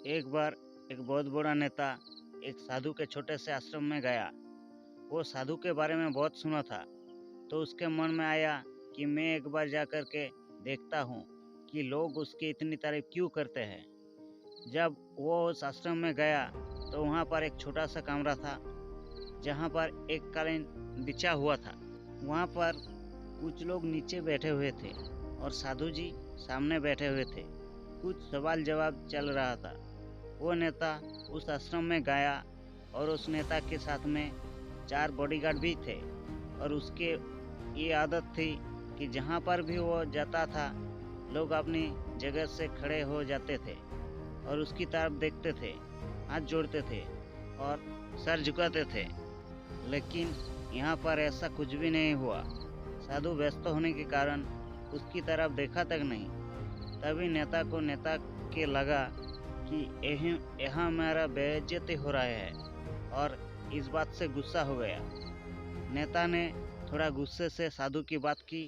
एक बार एक बहुत बड़ा नेता एक साधु के छोटे से आश्रम में गया। वो साधु के बारे में बहुत सुना था, तो उसके मन में आया कि मैं एक बार जाकर के देखता हूँ कि लोग उसकी इतनी तारीफ क्यों करते हैं। जब वो उस आश्रम में गया तो वहाँ पर एक छोटा सा कमरा था, जहाँ पर एक कालीन बिछा हुआ था। वहाँ पर कुछ लोग नीचे बैठे हुए थे और साधु जी सामने बैठे हुए थे। कुछ सवाल जवाब चल रहा था। वो नेता उस आश्रम में गया और उस नेता के साथ में 4 बॉडीगार्ड भी थे और उसके ये आदत थी कि जहाँ पर भी वो जाता था लोग अपनी जगह से खड़े हो जाते थे और उसकी तरफ देखते थे, हाथ जोड़ते थे और सर झुकाते थे। लेकिन यहाँ पर ऐसा कुछ भी नहीं हुआ। साधु व्यस्त होने के कारण उसकी तरफ देखा तक नहीं। तभी नेता के लगा कि यहाँ मेरा बेइज्जती हो रहा है और इस बात से गुस्सा हो गया। नेता ने थोड़ा गुस्से से साधु की बात की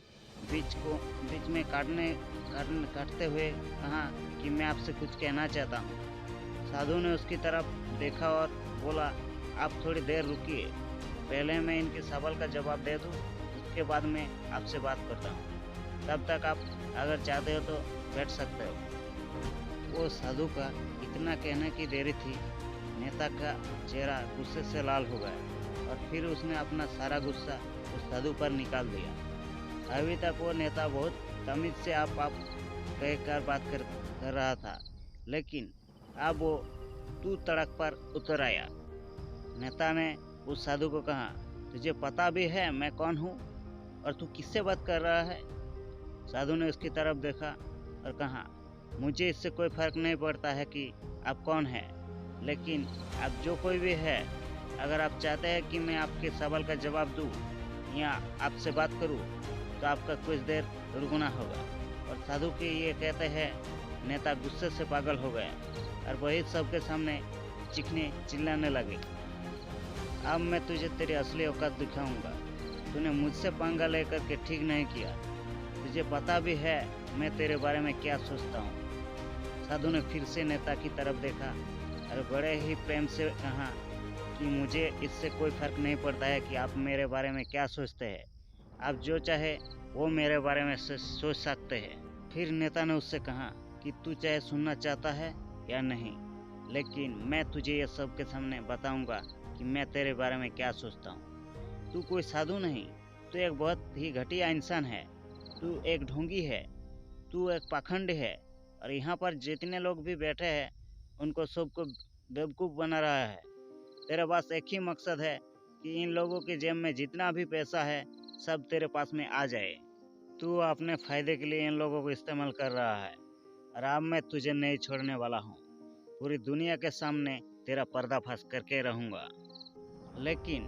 बीच में काटते हुए कहा कि मैं आपसे कुछ कहना चाहता हूँ। साधु ने उसकी तरफ देखा और बोला, आप थोड़ी देर रुकिए, पहले मैं इनके सवाल का जवाब दे दूँ, उसके बाद मैं आपसे बात करता हूँ। तब तक आप अगर चाहते हो तो बैठ सकते हो। वो साधु का इतना कहने की देरी थी, नेता का चेहरा गुस्से से लाल हो गया और फिर उसने अपना सारा गुस्सा उस साधु पर निकाल दिया। अभी तक वो नेता बहुत तमीज से आप कहकर बात कर रहा था, लेकिन अब वो तू तड़क पर उतर आया। नेता ने उस साधु को कहा, तुझे पता भी है मैं कौन हूँ और तू किससे बात कर रहा है? साधु ने उसकी तरफ देखा और कहा, मुझे इससे कोई फर्क नहीं पड़ता है कि आप कौन हैं, लेकिन आप जो कोई भी है, अगर आप चाहते हैं कि मैं आपके सवाल का जवाब दूं या आपसे बात करूं, तो आपका कुछ देर रुकना होगा। और साधु के ये कहते हैं नेता गुस्से से पागल हो गया और वही सबके सामने चीखने चिल्लाने लगे, अब मैं तुझे तेरी असली औकात दिखाऊंगा। तूने मुझसे पंगा लेकर के ठीक नहीं किया। तुझे पता भी है मैं तेरे बारे में क्या सोचता हूँ। साधु ने फिर से नेता की तरफ देखा और बड़े ही प्रेम से कहा कि मुझे इससे कोई फर्क नहीं पड़ता है कि आप मेरे बारे में क्या सोचते हैं। आप जो चाहे वो मेरे बारे में सोच सकते हैं। फिर नेता ने उससे कहा कि तू चाहे सुनना चाहता है या नहीं, लेकिन मैं तुझे ये सब के सामने बताऊंगा कि मैं तेरे बारे में क्या सोचता हूँ। तू कोई साधु नहीं, तू एक बहुत ही घटिया इंसान है। तू एक ढोंगी है, तू एक पाखंडी है और यहाँ पर जितने लोग भी बैठे हैं उनको सबको बेवकूफ़ बना रहा है। तेरे पास एक ही मकसद है कि इन लोगों की जेब में जितना भी पैसा है सब तेरे पास में आ जाए। तू अपने फ़ायदे के लिए इन लोगों को इस्तेमाल कर रहा है और अब मैं तुझे नहीं छोड़ने वाला हूँ। पूरी दुनिया के सामने तेरा पर्दाफाश करके रहूँगा। लेकिन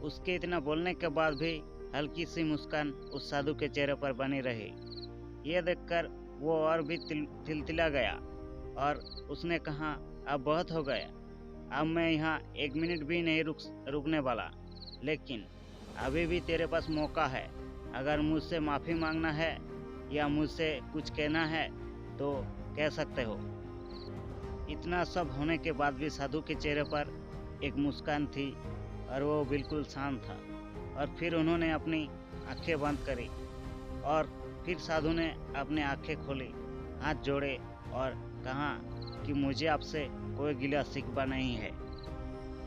उसके इतना बोलने के बाद भी हल्की सी मुस्कान उस साधु के चेहरे पर बनी रही। ये देखकर वो और भी तिलतिला गया और उसने कहा, अब बहुत हो गया, अब मैं यहाँ 1 मिनट भी नहीं रुकने वाला। लेकिन अभी भी तेरे पास मौका है। अगर मुझसे माफ़ी मांगना है या मुझसे कुछ कहना है तो कह सकते हो। इतना सब होने के बाद भी साधु के चेहरे पर एक मुस्कान थी और वो बिल्कुल शांत था। और फिर उन्होंने अपनी आंखें बंद करी और फिर साधु ने अपनी आंखें खोली, हाथ जोड़े और कहा कि मुझे आपसे कोई गिला शिकवा नहीं है।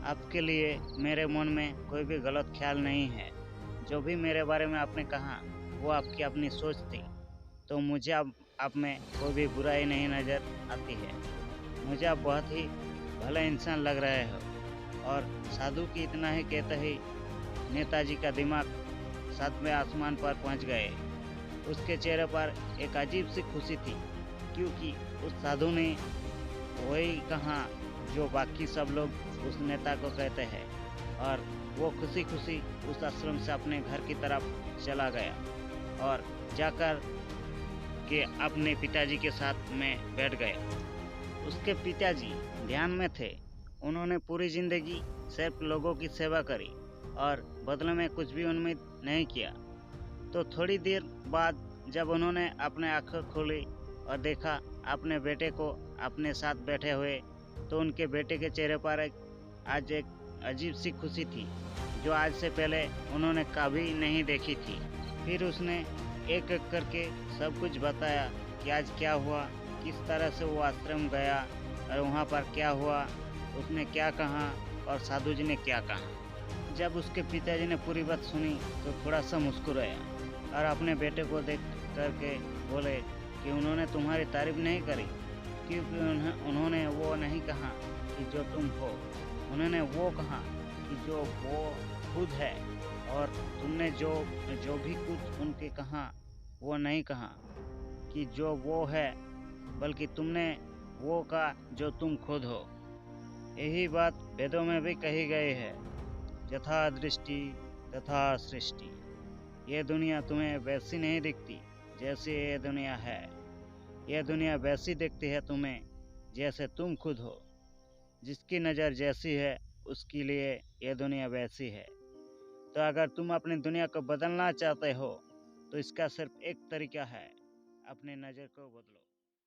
आपके लिए मेरे मन में कोई भी गलत ख्याल नहीं है। जो भी मेरे बारे में आपने कहा वो आपकी अपनी सोच थी, तो मुझे आप में कोई भी बुराई नहीं नज़र आती है। मुझे आप बहुत ही भला इंसान लग रहे हो। और साधु की इतना ही कहते ही नेताजी का दिमाग 7वें आसमान पर पहुंच गए। उसके चेहरे पर एक अजीब सी खुशी थी, क्योंकि उस साधु ने वही कहा जो बाकी सब लोग उस नेता को कहते हैं। और वो खुशी खुशी उस आश्रम से अपने घर की तरफ चला गया और जाकर के अपने पिताजी के साथ में बैठ गया। उसके पिताजी ध्यान में थे। उन्होंने पूरी ज़िंदगी सिर्फ लोगों की सेवा करी और बदले में कुछ भी उम्मीद नहीं किया। तो थोड़ी देर बाद जब उन्होंने अपने आँखें खोली और देखा अपने बेटे को अपने साथ बैठे हुए तो उनके बेटे के चेहरे पर आज एक अजीब सी खुशी थी जो आज से पहले उन्होंने कभी नहीं देखी थी। फिर उसने एक एक करके सब कुछ बताया कि आज क्या हुआ, किस तरह से वो आश्रम गया और वहाँ पर क्या हुआ, उसने क्या कहा और साधु जी ने क्या कहा। जब उसके पिताजी ने पूरी बात सुनी तो थोड़ा सा मुस्कुराया और अपने बेटे को देख करके बोले कि उन्होंने तुम्हारी तारीफ नहीं करी, क्योंकि उन्होंने वो नहीं कहा कि जो तुम हो, उन्होंने वो कहा कि जो वो खुद है। और तुमने जो जो भी कुछ उनके कहा वो नहीं कहा कि जो वो है, बल्कि तुमने वो कहा जो तुम खुद हो। यही बात वेदों में भी कही गई है, यथा दृष्टि तथा सृष्टि। ये दुनिया तुम्हें वैसी नहीं दिखती जैसे ये दुनिया है, यह दुनिया वैसी दिखती है तुम्हें जैसे तुम खुद हो। जिसकी नज़र जैसी है उसके लिए यह दुनिया वैसी है। तो अगर तुम अपनी दुनिया को बदलना चाहते हो तो इसका सिर्फ एक तरीका है, अपनी नज़र को बदलो।